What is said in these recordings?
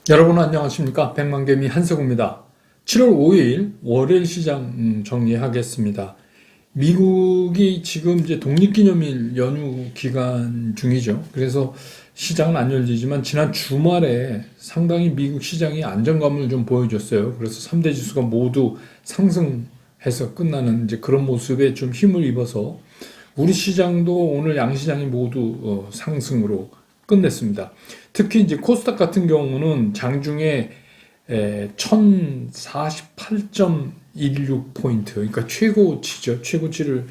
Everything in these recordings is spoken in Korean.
여러분 안녕하십니까? 백만개미 한석우입니다. 7월 5일 월요일 시장 정리하겠습니다. 미국이 지금 이제 독립기념일 연휴 기간 중이죠. 그래서 시장은 안 열리지만 지난 주말에 상당히 미국 시장이 안정감을 좀 보여줬어요. 그래서 3대 지수가 모두 상승해서 끝나는 이제 그런 모습에 좀 힘을 입어서 우리 시장도 오늘 양시장이 모두 상승으로 끝냈습니다. 특히 이제 코스닥 같은 경우는 장중에 1048.16포인트, 그러니까 최고치죠. 최고치를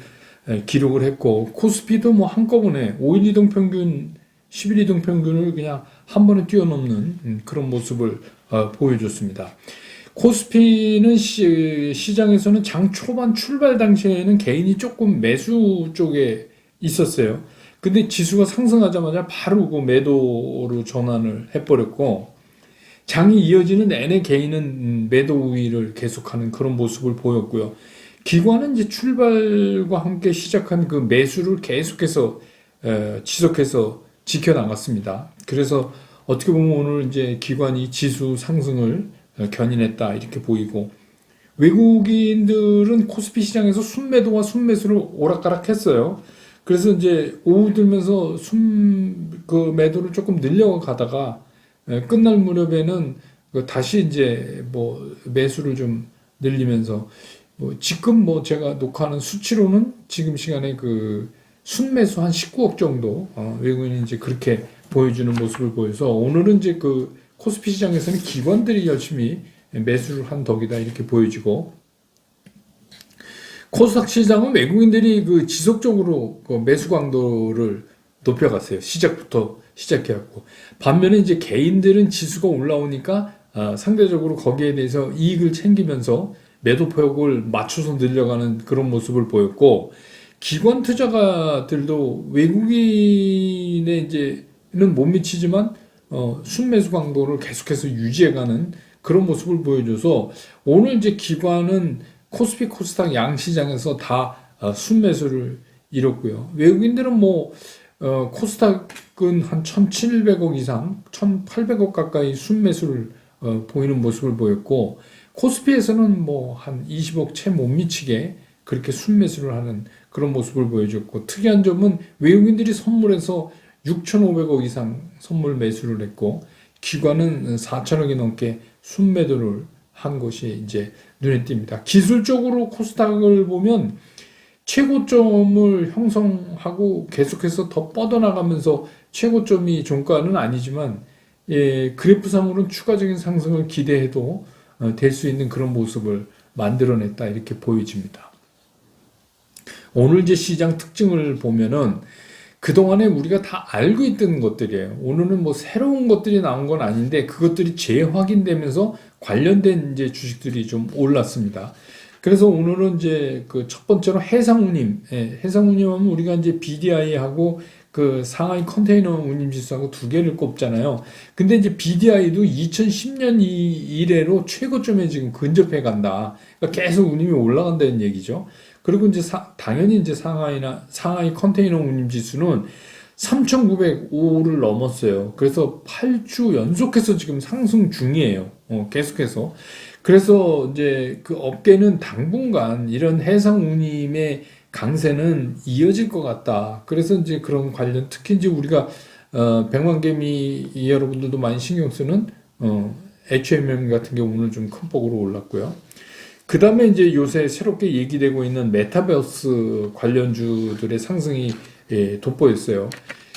기록을 했고, 코스피도 뭐 한꺼번에 5일 이동 평균, 10일 이동 평균을 그냥 한 번에 뛰어넘는 그런 모습을 보여줬습니다. 코스피는 시장에서는 장 초반 출발 당시에는 개인이 조금 매수 쪽에 있었어요. 근데 지수가 상승하자마자 바로 그 매도로 전환을 해버렸고, 장이 이어지는 내내 개인은 매도 우위를 계속하는 그런 모습을 보였고요. 기관은 이제 출발과 함께 시작한 그 매수를 계속해서 지속해서 지켜나갔습니다. 그래서 어떻게 보면 오늘 이제 기관이 지수 상승을 견인했다 이렇게 보이고, 외국인들은 코스피 시장에서 순매도와 순매수를 오락가락했어요. 그래서 이제 오후 들면서 그 매도를 조금 늘려가다가 끝날 무렵에는 다시 이제 뭐 매수를 좀 늘리면서 지금 뭐 제가 녹화하는 수치로는 지금 시간에 그 순매수 한 19억 정도 외국인이 이제 그렇게 보여주는 모습을 보여서 오늘은 이제 그 코스피 시장에서는 기관들이 열심히 매수를 한 덕이다 이렇게 보여지고, 코스닥 시장은 외국인들이 그 지속적으로 그 매수 강도를 높여갔어요. 시작부터 시작해갖고. 반면에 이제 개인들은 지수가 올라오니까 상대적으로 거기에 대해서 이익을 챙기면서 매도 폭을 맞춰서 늘려가는 그런 모습을 보였고, 기관 투자가들도 외국인의 이제는 못 미치지만 순매수 강도를 계속해서 유지해가는 그런 모습을 보여줘서 오늘 이제 기관은 코스피 코스닥 양시장에서 다 순매수를 이뤘고요. 외국인들은 뭐 코스닥은 한 1,700억 이상, 1,800억 가까이 순매수를 보이는 모습을 보였고, 코스피에서는 뭐 한 20억 채 못 미치게 그렇게 순매수를 하는 그런 모습을 보여줬고, 특이한 점은 외국인들이 선물에서 6,500억 이상 선물 매수를 했고, 기관은 4천억이 넘게 순매도를 한 것이 이제 눈에 띕니다. 기술적으로 코스닥을 보면 최고점을 형성하고 계속해서 더 뻗어나가면서 최고점이 종가는 아니지만 그래프상으로는 추가적인 상승을 기대해도 될 수 있는 그런 모습을 만들어냈다 이렇게 보여집니다. 오늘 이제 시장 특징을 보면은 그동안에 우리가 다 알고 있던 것들이에요. 오늘은 뭐 새로운 것들이 나온 건 아닌데 그것들이 재확인되면서 관련된 이제 주식들이 좀 올랐습니다. 그래서 오늘은 이제 그 첫 번째로 해상운임, 해상운임 하면 우리가 이제 BDI하고 그 상하이 컨테이너 운임 지수하고 두 개를 꼽잖아요. 근데 이제 BDI도 2010년 이래로 최고점에 지금 근접해 간다. 그러니까 계속 운임이 올라간다는 얘기죠. 그리고 이제 당연히 이제 상하이 컨테이너 운임 지수는 3,905를 넘었어요. 그래서 8주 연속해서 지금 상승 중이에요. 계속해서. 그래서 이제 그 업계는 당분간 이런 해상 운임의 강세는 이어질 것 같다. 그래서 이제 그런 관련, 특히 이제 우리가 백만개미 여러분들도 많이 신경 쓰는 HMM 같은 게 오늘 좀 큰 폭으로 올랐고요. 그 다음에 이제 요새 새롭게 얘기되고 있는 메타버스 관련주들의 상승이 돋보였어요.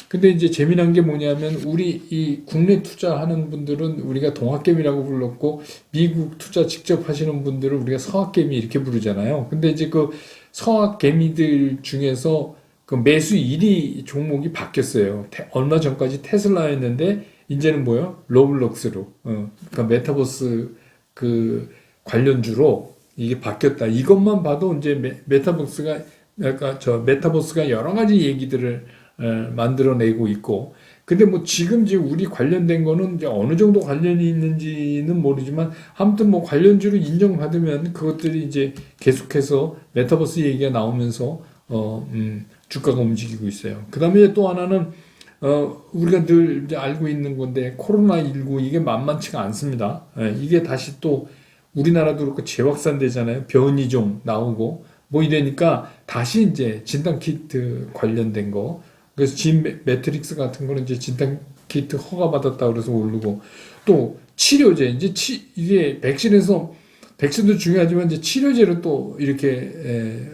근데 이제 재미난 게 뭐냐면 우리 이 국내 투자하는 분들은 우리가 동학개미라고 불렀고, 미국 투자 직접 하시는 분들은 우리가 서학개미 이렇게 부르잖아요. 근데 이제 그 서학개미들 중에서 그 매수 1위 종목이 바뀌었어요. 얼마 전까지 테슬라였는데 이제는 뭐요? 로블록스로, 그러니까 메타버스 그 관련주로 이게 바뀌었다. 이것만 봐도 이제 메타버스가 여러 가지 얘기들을 만들어내고 있고, 근데 뭐 지금 이제 우리 관련된 거는 이제 어느 정도 관련이 있는지는 모르지만 아무튼 뭐 관련주로 인정받으면 그것들이 이제 계속해서 메타버스 얘기가 나오면서 주가가 움직이고 있어요. 그 다음에 또 하나는 우리가 늘 이제 알고 있는 건데 코로나19 이게 만만치가 않습니다. 예, 이게 다시 또 우리나라도 그렇고 재확산되잖아요. 변이종 나오고 뭐 이러니까 다시 이제 진단 키트 관련된 거. 그래서 진 매트릭스 같은 거는 이제 진단 키트 허가받았다 그래서 오르고 또 치료제 이제 이게 백신도 중요하지만 이제 치료제로 또 이렇게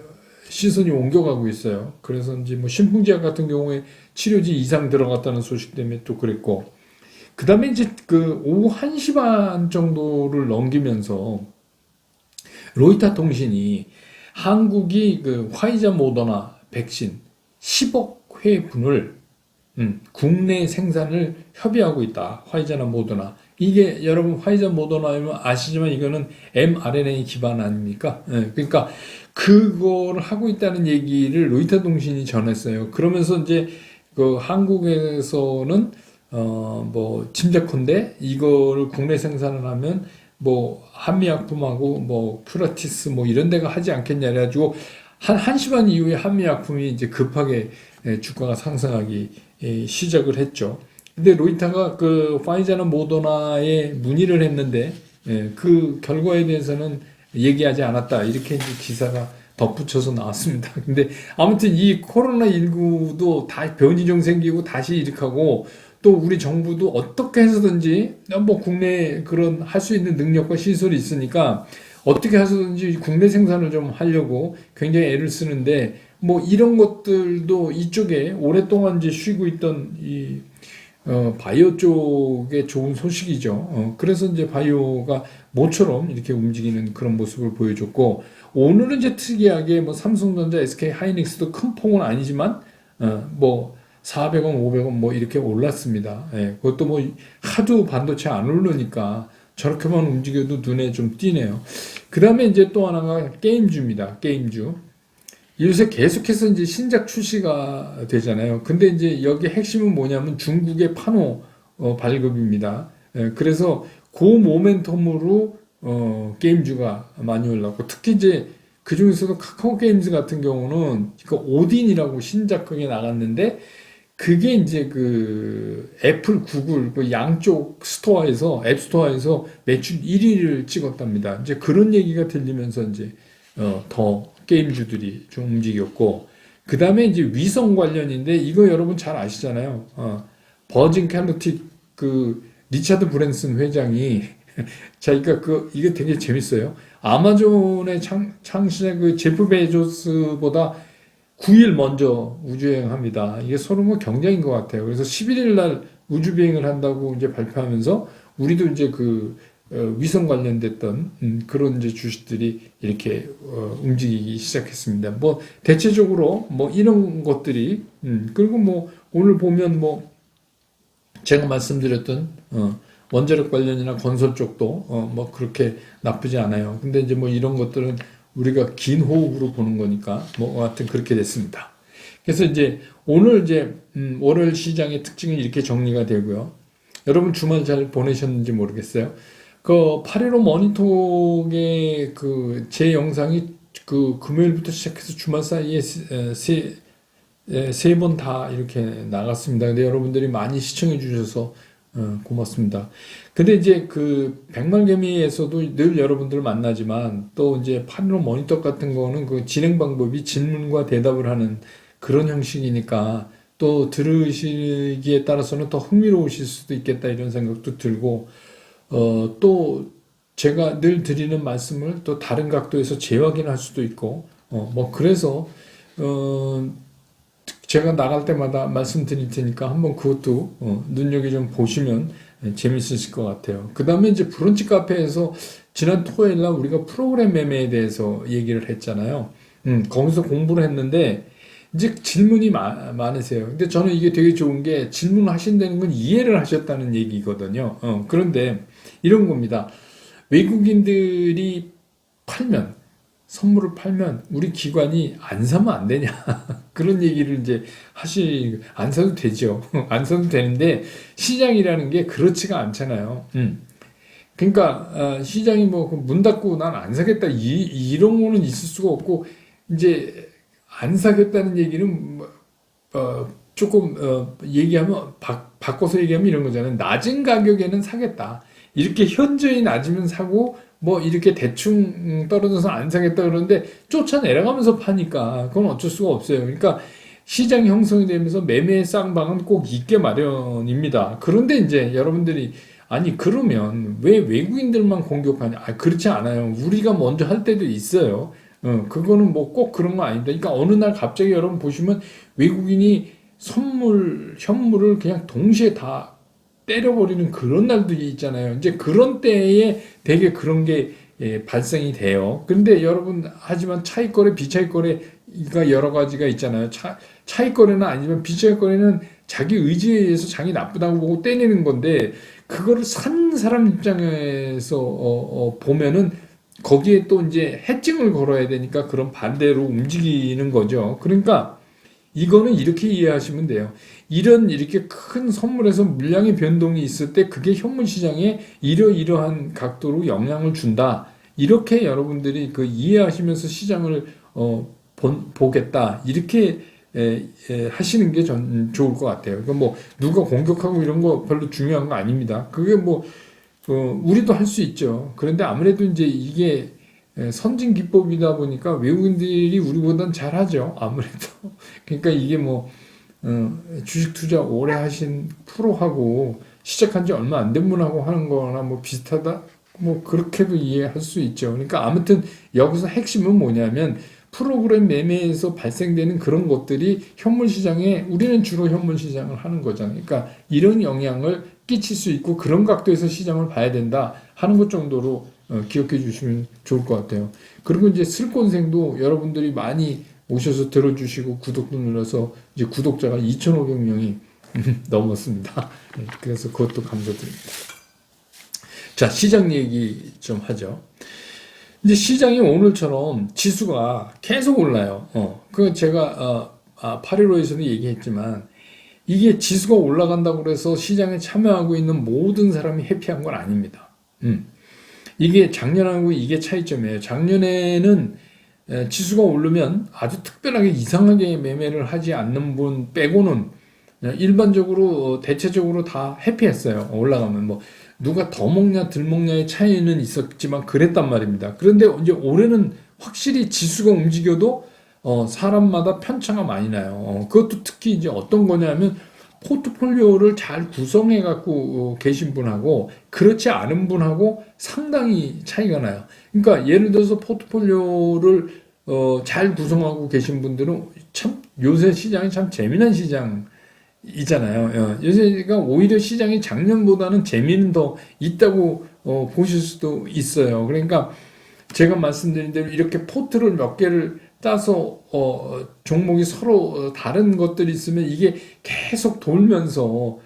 시선이 옮겨가고 있어요. 그래서 이제 뭐 신풍제약 같은 경우에 치료제 이상 들어갔다는 소식 때문에 또 그랬고 그 다음에 이제 그 오후 1시 반 정도를 넘기면서 로이터 통신이 한국이 그 화이자 모더나 백신 10억 회분을 국내 생산을 협의하고 있다. 화이자나 모더나. 이게 여러분 화이자 모더나면 아시지만 이거는 mRNA 기반 아닙니까? 예, 그러니까 그거를 하고 있다는 얘기를 로이터 통신이 전했어요. 그러면서 이제 그 한국에서는 뭐 짐작컨대 이거를 국내 생산을 하면 뭐 한미약품하고 뭐 큐라티스 뭐 이런 데가 하지 않겠냐 그래가지고 한 1시 반 이후에 한미약품이 이제 급하게 주가가 상승하기 시작을 했죠. 근데 로이터가 그 파이자나 모더나에 문의를 했는데 그 결과에 대해서는 얘기하지 않았다. 이렇게 이제 기사가 덧붙여서 나왔습니다. 근데 아무튼 이 코로나19도 다 변이종 생기고 다시 일으키고 또 우리 정부도 어떻게 해서든지 뭐 국내에 그런 할 수 있는 능력과 시설이 있으니까 어떻게 해서든지 국내 생산을 좀 하려고 굉장히 애를 쓰는데 뭐 이런 것들도 이쪽에 오랫동안 이제 쉬고 있던 이 바이오 쪽에 좋은 소식이죠. 그래서 이제 바이오가 모처럼 이렇게 움직이는 그런 모습을 보여줬고, 오늘은 이제 특이하게 뭐 삼성전자, SK 하이닉스도 큰 폭은 아니지만, 뭐 400원, 500원 뭐 이렇게 올랐습니다. 예, 그것도 뭐 하도 반도체 안 오르니까 저렇게만 움직여도 눈에 좀 띄네요. 그 다음에 이제 또 하나가 게임주입니다. 게임주. 요새 계속해서 이제 신작 출시가 되잖아요. 근데 이제 여기 핵심은 뭐냐면 중국의 판호 발급입니다. 그래서 그 모멘텀으로 게임주가 많이 올랐고 특히 이제 그 중에서도 카카오 게임즈 같은 경우는 그 오딘이라고 신작하게 나갔는데 그게 이제 그 애플, 구글 그 양쪽 스토어에서 앱 스토어에서 매출 1위를 찍었답니다. 이제 그런 얘기가 들리면서 이제 더 게임주들이 좀 움직였고 그 다음에 이제 위성 관련인데 이거 여러분 잘 아시잖아요. 버진 캐노틱 그 리차드 브랜슨 회장이 자기가 이게 되게 재밌어요. 아마존의 창시자 그 제프 베조스보다 9일 먼저 우주여행합니다. 이게 서로 뭐 경쟁인 것 같아요. 그래서 11일 날 우주비행을 한다고 이제 발표하면서 우리도 이제 위성 관련됐던 그런 이제 주식들이 이렇게 움직이기 시작했습니다. 뭐 대체적으로 뭐 이런 것들이 그리고 뭐 오늘 보면 뭐 제가 말씀드렸던 원자력 관련이나 건설 쪽도 뭐 그렇게 나쁘지 않아요. 근데 이제 뭐 이런 것들은 우리가 긴 호흡으로 보는 거니까 뭐 하여튼 그렇게 됐습니다. 그래서 이제 오늘 이제 월요일 시장의 특징은 이렇게 정리가 되고요. 여러분 주말 잘 보내셨는지 모르겠어요. 그 8.15 머니톡의 제 영상이 금요일부터 시작해서 주말 사이에 세 번 다 이렇게 나갔습니다. 근데 여러분들이 많이 시청해 주셔서 고맙습니다. 근데 이제 백말개미에서도 늘 여러분들 만나지만 또 이제 8.15 머니톡 같은 거는 그 진행 방법이 질문과 대답을 하는 그런 형식이니까 또 들으시기에 따라서는 더 흥미로우실 수도 있겠다 이런 생각도 들고 또 제가 늘 드리는 말씀을 또 다른 각도에서 재확인할 수도 있고 뭐 그래서 제가 나갈 때마다 말씀드릴 테니까 한번 그것도 눈여겨 좀 보시면 재밌으실 것 같아요. 그 다음에 이제 브런치 카페에서 지난 토요일 날 우리가 프로그램 매매에 대해서 얘기를 했잖아요. 거기서 공부를 했는데 이제 질문이 많으세요. 근데 저는 이게 되게 좋은 게 질문하신다는 건 이해를 하셨다는 얘기거든요. 그런데 이런 겁니다. 외국인들이 선물을 팔면 우리 기관이 안 사면 안 되냐. 그런 얘기를 이제 안 사도 되죠. 안 사도 되는데 시장이라는 게 그렇지가 않잖아요. 그러니까 시장이 뭐 문 닫고 난 안 사겠다 이런 거는 있을 수가 없고 이제 안 사겠다는 얘기는 조금 얘기하면 바꿔서 얘기하면 이런 거잖아요. 낮은 가격에는 사겠다. 이렇게 현저히 낮으면 사고 뭐 이렇게 대충 떨어져서 안 사겠다 그러는데 쫓아내려가면서 파니까 그건 어쩔 수가 없어요. 그러니까 시장 형성이 되면서 매매의 쌍방은 꼭 있게 마련입니다. 그런데 이제 여러분들이 아니 그러면 왜 외국인들만 공격하냐? 아, 그렇지 않아요. 우리가 먼저 할 때도 있어요. 그거는 뭐 꼭 그런 거 아닙니다. 그러니까 어느 날 갑자기 여러분 보시면 외국인이 현물을 그냥 동시에 다 때려버리는 그런 날도 있잖아요. 이제 그런 때에 되게 그런 게 발생이 돼요. 근데 여러분, 하지만 차익거래, 비차익거래가 여러 가지가 있잖아요. 차익거래는 아니지만 비차익거래는 자기 의지에 의해서 장이 나쁘다고 보고 떼내는 건데, 그거를 산 사람 입장에서 보면은 거기에 또 이제 해증을 걸어야 되니까 그런 반대로 움직이는 거죠. 그러니까 이거는 이렇게 이해하시면 돼요. 이렇게 큰 선물에서 물량의 변동이 있을 때 그게 현물 시장에 이러이러한 각도로 영향을 준다. 이렇게 여러분들이 그 이해하시면서 시장을 보겠다. 이렇게 하시는 게 전 좋을 것 같아요. 그러니까 뭐 누가 공격하고 이런 거 별로 중요한 거 아닙니다. 그게 뭐 우리도 할 수 있죠. 그런데 아무래도 이제 이게 선진 기법이다 보니까 외국인들이 우리보단 잘하죠. 아무래도. 그러니까 이게 뭐 주식 투자 오래 하신 프로하고 시작한 지 얼마 안 된 분하고 하는 거나 뭐 비슷하다. 뭐 그렇게도 이해할 수 있죠. 그러니까 아무튼 여기서 핵심은 뭐냐면 프로그램 매매에서 발생되는 그런 것들이 현물 시장에 우리는 주로 현물 시장을 하는 거잖아요. 그러니까 이런 영향을 끼칠 수 있고 그런 각도에서 시장을 봐야 된다 하는 것 정도로 기억해 주시면 좋을 것 같아요. 그리고 이제 슬콘생도 여러분들이 많이 오셔서 들어주시고 구독도 눌러서 이제 구독자가 2,500명이 넘었습니다. 그래서 그것도 감사드립니다. 자, 시장 얘기 좀 하죠. 이제 시장이 오늘처럼 지수가 계속 올라요. 그 제가 815에서도 얘기했지만 이게 지수가 올라간다고 해서 시장에 참여하고 있는 모든 사람이 해피한 건 아닙니다. 이게 작년하고 이게 차이점이에요. 작년에는 지수가 오르면 아주 특별하게 이상하게 매매를 하지 않는 분 빼고는 일반적으로 대체적으로 다 해피했어요. 올라가면 뭐 누가 더 먹냐 덜 먹냐의 차이는 있었지만 그랬단 말입니다. 그런데 이제 올해는 확실히 지수가 움직여도 사람마다 편차가 많이 나요. 그것도 특히 이제 어떤 거냐면 포트폴리오를 잘 구성해 갖고 계신 분하고 그렇지 않은 분하고 상당히 차이가 나요. 그러니까 예를 들어서 포트폴리오를 잘 구성하고 계신 분들은 참 요새 시장이 참 재미난 시장이잖아요. 요새가 오히려 시장이 작년보다는 재미는 더 있다고 보실 수도 있어요. 그러니까 제가 말씀드린 대로 이렇게 포트를 몇 개를 따서 종목이 서로 다른 것들이 있으면 이게 계속 돌면서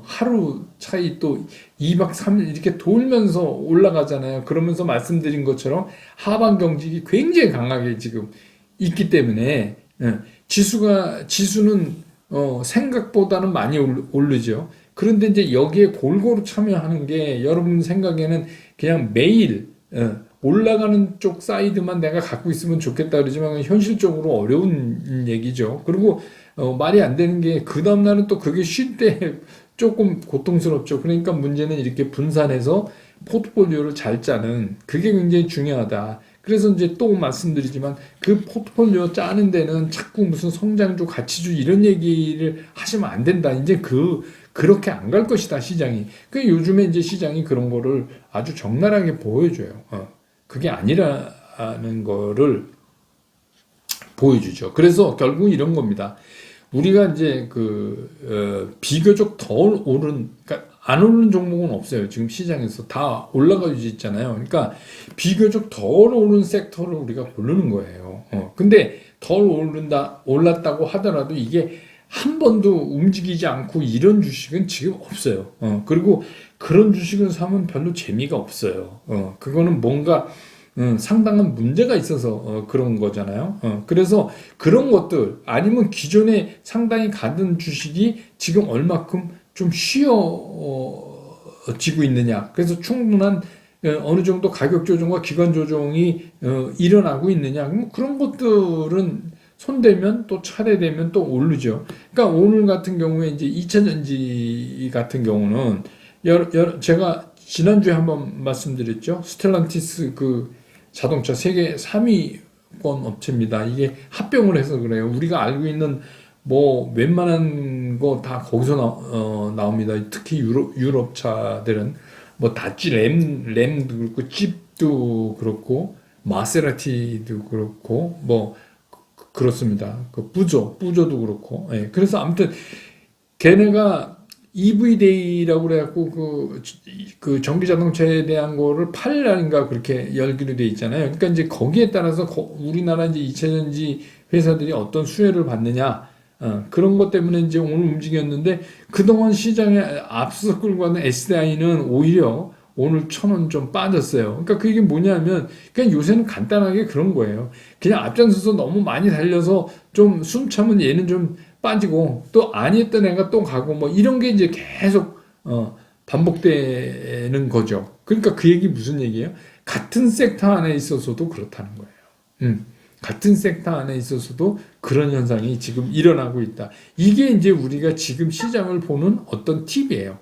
하루 차이 또 2박 3일 이렇게 돌면서 올라가잖아요. 그러면서 말씀드린 것처럼 하방 경직이 굉장히 강하게 지금 있기 때문에 지수는 생각보다는 많이 오르죠. 그런데 이제 여기에 골고루 참여하는 게 여러분 생각에는 그냥 매일 올라가는 쪽 사이드만 내가 갖고 있으면 좋겠다 그러지만 현실적으로 어려운 얘기죠. 그리고 말이 안 되는 게 그 다음날은 또 그게 쉴 때 조금 고통스럽죠. 그러니까 문제는 이렇게 분산해서 포트폴리오를 잘 짜는 그게 굉장히 중요하다. 그래서 이제 또 말씀드리지만 그 포트폴리오 짜는 데는 자꾸 무슨 성장주, 가치주 이런 얘기를 하시면 안 된다. 이제 그렇게 안 갈 것이다, 시장이. 그 요즘에 이제 시장이 그런 거를 아주 적나라하게 보여줘요. 그게 아니라는 거를 보여주죠. 그래서 결국 이런 겁니다. 우리가 이제 비교적 덜 오른, 그러니까 안 오른 종목은 없어요. 지금 시장에서 다 올라가고 있잖아요. 그러니까 비교적 덜 오른 섹터를 우리가 고르는 거예요. 근데 덜 올랐다고 하더라도 이게 한 번도 움직이지 않고 이런 주식은 지금 없어요. 그리고 그런 주식을 사면 별로 재미가 없어요. 그거는 뭔가 상당한 문제가 있어서 그런 거잖아요. 그래서 그런 것들 아니면 기존에 상당히 가던 주식이 지금 얼마큼 좀 쉬어지고 있느냐. 그래서 충분한 어느 정도 가격 조정과 기간 조정이 일어나고 있느냐. 그런 것들은 손대면 또 차례되면 또 오르죠. 그러니까 오늘 같은 경우에 이제 2차 전지 같은 경우는 제가 지난주에 한번 말씀드렸죠. 스텔란티스 그 자동차 세계 3위권 업체입니다. 이게 합병을 해서 그래요. 우리가 알고 있는 뭐 웬만한 거 다 거기서 나옵니다. 특히 유럽 차들은 뭐 다찌 램도 그렇고 집도 그렇고 마세라티도 그렇고 뭐 그렇습니다. 그 뿌조도 그렇고. 예. 그래서 아무튼 걔네가 EV 데이라고 그래갖고 그 전기 자동차에 대한 거를 8일날인가 그렇게 열기로 돼 있잖아요. 그러니까 이제 거기에 따라서 우리나라 이제 2차 전지 회사들이 어떤 수혜를 받느냐. 그런 것 때문에 이제 오늘 움직였는데 그동안 시장에 앞서 끌고 가는 SDI는 오히려 오늘 1,000원 좀 빠졌어요. 그러니까 그게 뭐냐면 그냥 요새는 간단하게 그런 거예요. 그냥 앞장서서 너무 많이 달려서 좀 숨 차면 얘는 좀 빠지고 또 아니었던 애가 또 가고 뭐 이런 게 이제 계속 반복되는 거죠. 그러니까 그 얘기 무슨 얘기예요? 같은 섹터 안에 있어서도 그렇다는 거예요. 같은 섹터 안에 있어서도 그런 현상이 지금 일어나고 있다. 이게 이제 우리가 지금 시장을 보는 어떤 팁이에요.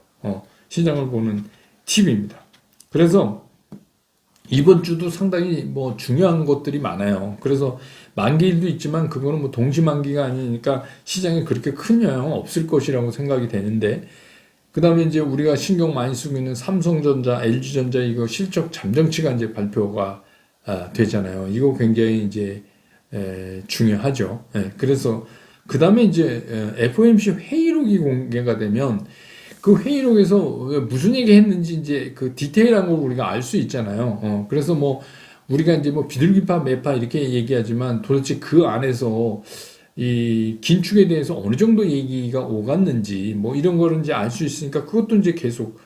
시장을 보는 팁입니다. 그래서 이번 주도 상당히 뭐 중요한 것들이 많아요. 그래서 만기일도 있지만 그거는 뭐 동시만기가 아니니까 시장에 그렇게 큰 영향은 없을 것이라고 생각이 되는데 그 다음에 이제 우리가 신경 많이 쓰고 있는 삼성전자, LG전자 이거 실적 잠정치가 이제 발표가 되잖아요. 이거 굉장히 이제 중요하죠. 그래서 그 다음에 이제 FOMC 회의록이 공개가 되면 그 회의록에서 무슨 얘기 했는지 이제 그 디테일한 걸 우리가 알 수 있잖아요. 그래서 뭐 우리가 이제 뭐 비둘기파 매파 이렇게 얘기하지만 도대체 그 안에서 이 긴축에 대해서 어느 정도 얘기가 오갔는지 뭐 이런 거를 이제 알 수 있으니까 그것도 이제 계속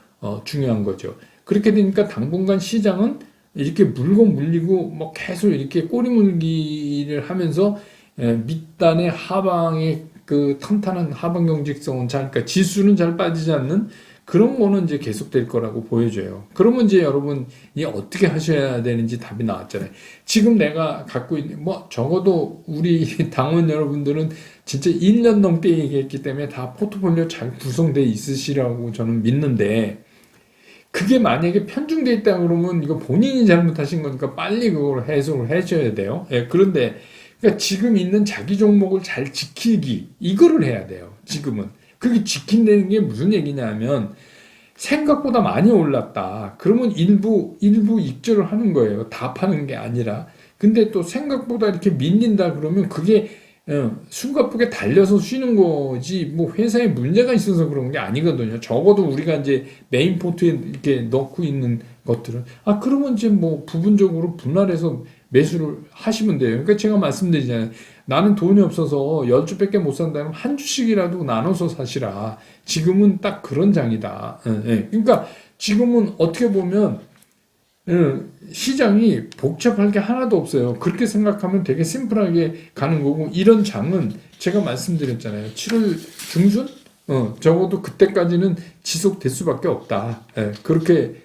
중요한 거죠. 그렇게 되니까 당분간 시장은 이렇게 물고 물리고 뭐 계속 이렇게 꼬리물기를 하면서 밑단의 하방의 그 탄탄한 하방 경직성은 그러니까 지수는 잘 빠지지 않는 그런 거는 이제 계속될 거라고 보여져요. 그러면 이제 여러분이 어떻게 하셔야 되는지 답이 나왔잖아요. 지금 내가 갖고 있는 뭐 적어도 우리 당원 여러분들은 진짜 1년 넘게 얘기했기 때문에 다 포트폴리오 잘 구성돼 있으시라고 저는 믿는데 그게 만약에 편중돼 있다 그러면 이거 본인이 잘못하신 거니까 빨리 그걸 해석을 해줘야 돼요. 그런데 그러니까 지금 있는 자기 종목을 잘 지키기 이거를 해야 돼요. 지금은 그게 지킨다는 게 무슨 얘기냐면 생각보다 많이 올랐다. 그러면 일부 익절을 하는 거예요. 다 파는 게 아니라. 근데 또 생각보다 이렇게 밀린다 그러면 그게 숨가쁘게 달려서 쉬는 거지 뭐 회사에 문제가 있어서 그런 게 아니거든요. 적어도 우리가 이제 메인 포트에 이렇게 넣고 있는 것들은 그러면 이제 뭐 부분적으로 분할해서 매수를 하시면 돼요. 그러니까 제가 말씀드리잖아요. 나는 돈이 없어서 10주밖에 못 산다면 한 주씩이라도 나눠서 사시라. 지금은 딱 그런 장이다. 그러니까 지금은 어떻게 보면 시장이 복잡할 게 하나도 없어요. 그렇게 생각하면 되게 심플하게 가는 거고 이런 장은 제가 말씀드렸잖아요. 7월 중순? 적어도 그때까지는 지속될 수밖에 없다. 그렇게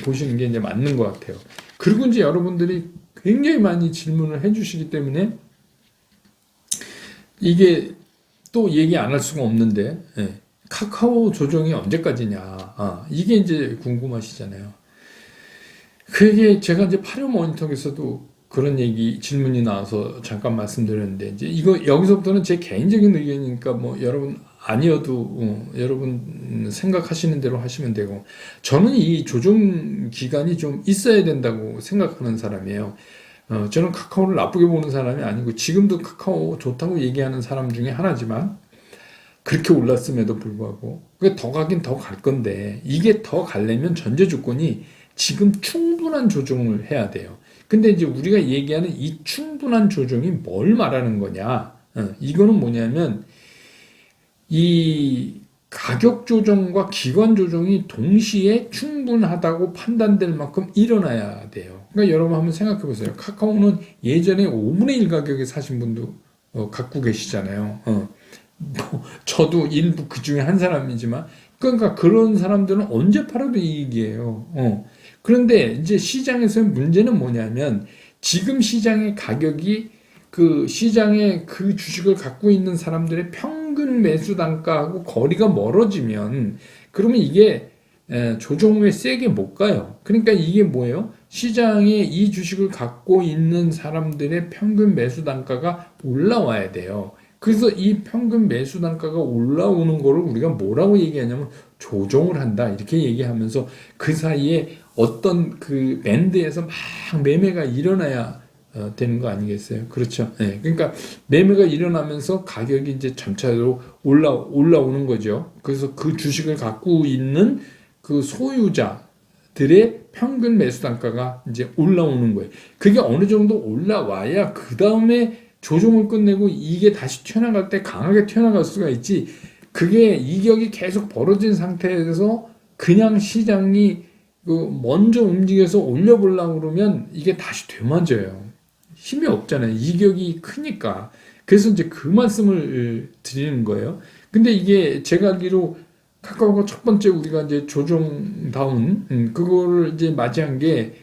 보시는 게 이제 맞는 것 같아요. 그리고 이제 여러분들이 굉장히 많이 질문을 해주시기 때문에 이게 또 얘기 안 할 수가 없는데 카카오 조정이 언제까지냐 이게 이제 궁금하시잖아요. 그게 제가 이제 8월 모니터에서도 그런 질문이 나와서 잠깐 말씀드렸는데 이제 이거 여기서부터는 제 개인적인 의견이니까 뭐 여러분 아니어도 여러분 생각하시는 대로 하시면 되고 저는 이 조정 기간이 좀 있어야 된다고 생각하는 사람이에요. 저는 카카오를 나쁘게 보는 사람이 아니고 지금도 카카오 좋다고 얘기하는 사람 중에 하나지만 그렇게 올랐음에도 불구하고 그게 더 가긴 더 갈 건데 이게 더 가려면 전제 조건이 지금 충분한 조정을 해야 돼요. 근데 이제 우리가 얘기하는 이 충분한 조정이 뭘 말하는 거냐? 이거는 뭐냐면 이 가격 조정과 기관 조정이 동시에 충분하다고 판단될 만큼 일어나야 돼요. 그러니까 여러분 한번 생각해 보세요. 카카오는 예전에 5분의 1 가격에 사신 분도 갖고 계시잖아요. 뭐 저도 일부 그 중에 한 사람이지만 그러니까 그런 사람들은 언제 팔아도 이익이에요. 그런데 이제 시장에서의 문제는 뭐냐면 지금 시장의 가격이 그 시장에 그 주식을 갖고 있는 사람들의 평균 매수 단가하고 거리가 멀어지면 그러면 이게 조정 후에 세게 못 가요. 그러니까 이게 뭐예요? 시장에 이 주식을 갖고 있는 사람들의 평균 매수 단가가 올라와야 돼요. 그래서 이 평균 매수 단가가 올라오는 거를 우리가 뭐라고 얘기하냐면 조정을 한다 이렇게 얘기하면서 그 사이에 어떤 그 밴드에서 막 매매가 일어나야 되는 거 아니겠어요? 그렇죠. 네. 그러니까 매매가 일어나면서 가격이 이제 점차로 올라오는 거죠. 그래서 그 주식을 갖고 있는 그 소유자들의 평균 매수 단가가 이제 올라오는 거예요. 그게 어느 정도 올라와야 그 다음에 조정을 끝내고 이게 다시 튀어나갈 때 강하게 튀어나갈 수가 있지. 그게 이격이 계속 벌어진 상태에서 그냥 시장이 그 먼저 움직여서 올려보려고 그러면 이게 다시 되맞아요. 힘이 없잖아요. 이격이 크니까. 그래서 이제 그 말씀을 드리는 거예요. 근데 이게 제가 알기로 카카오가 첫 번째 우리가 이제 조정다운 그거를 이제 맞이한 게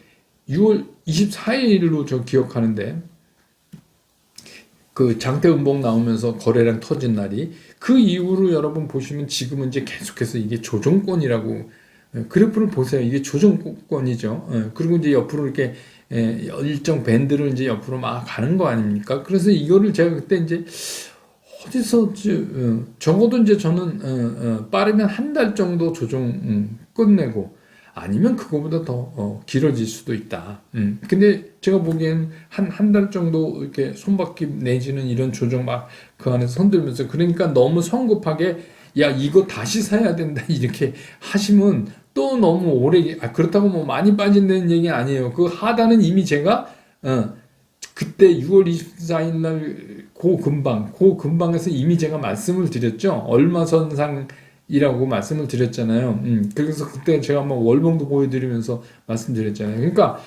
6월 24일로 저 기억하는데 그 장대음봉 나오면서 거래량 터진 날이 그 이후로 여러분 보시면 지금은 이제 계속해서 이게 조정권이라고 그래프를 보세요. 이게 조정권이죠. 그리고 이제 옆으로 이렇게 일정 밴드를 이제 옆으로 막 가는 거 아닙니까? 그래서 이거를 제가 그때 이제 어디서 적어도 이제 저는 빠르면 한 달 정도 조정 끝내고 아니면 그거보다 더 길어질 수도 있다. 근데 제가 보기엔 한 달 정도 이렇게 손바뀜 내지는 이런 조정 막 그 안에서 손들면서 그러니까 너무 성급하게 야 이거 다시 사야 된다 이렇게 하시면 또 너무 오래 그렇다고 뭐 많이 빠진다는 얘기 아니에요. 그 하단은 이미 제가 그때 6월 24일 날 그 근방에서 이미 제가 말씀을 드렸죠. 얼마 선상이라고 말씀을 드렸잖아요. 그래서 그때 제가 한번 월봉도 보여드리면서 말씀드렸잖아요. 그러니까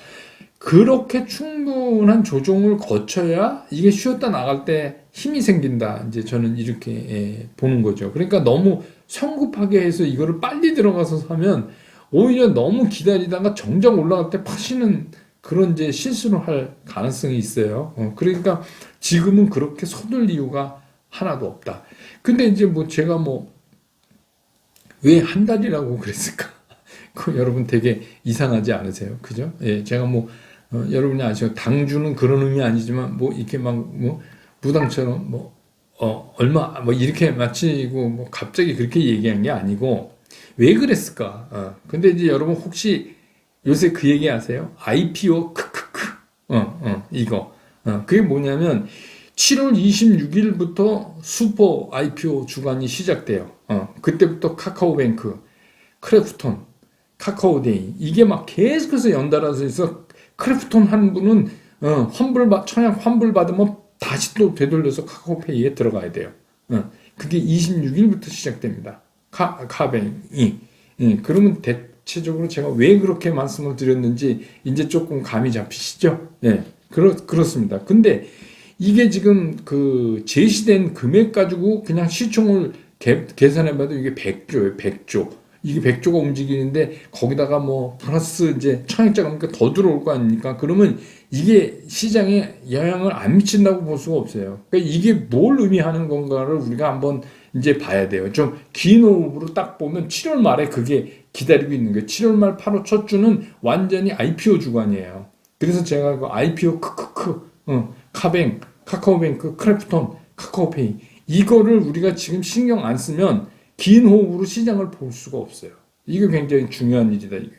그렇게 충분한 조정을 거쳐야 이게 쉬었다 나갈 때 힘이 생긴다. 이제 저는 이렇게 보는 거죠. 그러니까 너무 성급하게 해서 이거를 빨리 들어가서 사면 오히려 너무 기다리다가 정작 올라갈 때 파시는 그런 이제 실수를 할 가능성이 있어요. 그러니까 지금은 그렇게 서둘 이유가 하나도 없다. 근데 이제 뭐 제가 뭐 왜 한 달이라고 그랬을까? 그 여러분 되게 이상하지 않으세요? 그죠? 예, 제가 뭐 여러분이 아시죠? 당주는 그런 의미 아니지만 뭐 이렇게 막 뭐 무당처럼 뭐 얼마 뭐 이렇게 마치고 뭐 갑자기 그렇게 얘기한 게 아니고 왜 그랬을까? 근데 이제 여러분 혹시 요새 그 얘기 아세요? IPO 크크크. 이거. 그게 뭐냐면 7월 26일부터 슈퍼 IPO 주간이 시작돼요. 그때부터 카카오뱅크, 크래프톤, 카카오데이 이게 막 계속해서 연달아서 있어. 크래프톤 한 분은 청약 환불 받으면 다시 또 되돌려서 카카오페이에 들어가야 돼요. 그게 26일부터 시작됩니다. 카뱅이. 그러면 대체적으로 제가 왜 그렇게 말씀을 드렸는지 이제 조금 감이 잡히시죠? 네, 그렇습니다. 근데 이게 지금 그 제시된 금액 가지고 그냥 시총을 계산해봐도 이게 100조예요, 100조. 이게 100조가 움직이는데 거기다가 뭐 플러스 이제 청약자가 그러니까 더 들어올 거 아닙니까? 그러면 이게 시장에 영향을 안 미친다고 볼 수가 없어요. 그러니까 이게 뭘 의미하는 건가를 우리가 한번 이제 봐야 돼요. 좀 긴 호흡으로 딱 보면 7월 말에 그게 기다리고 있는 거예요. 7월 말 8월 첫 주는 완전히 IPO 주간이에요. 그래서 제가 그 IPO 카뱅, 카카오뱅크, 크래프톤, 카카오페이 이거를 우리가 지금 신경 안 쓰면 긴 호흡으로 시장을 볼 수가 없어요. 이게 굉장히 중요한 일이다, 이게.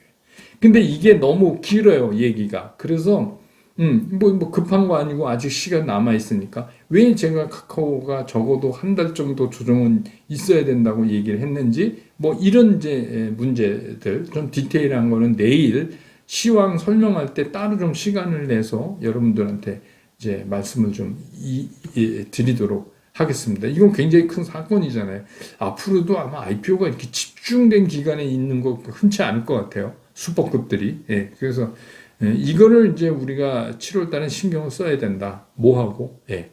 근데 이게 너무 길어요, 얘기가. 그래서, 뭐 급한 거 아니고 아직 시간 남아있으니까. 왜 제가 카카오가 적어도 한 달 정도 조정은 있어야 된다고 얘기를 했는지, 뭐 이런 이제 문제들, 좀 디테일한 거는 내일 시황 설명할 때 따로 좀 시간을 내서 여러분들한테 이제 말씀을 좀 드리도록 하겠습니다. 이건 굉장히 큰 사건이잖아요. 앞으로도 아마 IPO가 이렇게 집중된 기간에 있는 거 흔치 않을 것 같아요. 슈퍼급들이. 예, 그래서 이거를 이제 우리가 7월 달에 신경을 써야 된다. 뭐하고? 예,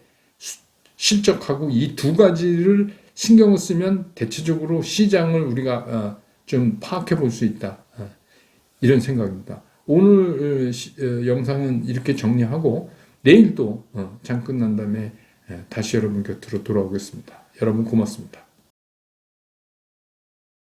실적하고 이 두 가지를 신경을 쓰면 대체적으로 시장을 우리가 좀 파악해 볼 수 있다. 이런 생각입니다. 오늘 영상은 이렇게 정리하고 내일 또 장 끝난 다음에 다시 여러분 곁으로 돌아오겠습니다. 여러분 고맙습니다.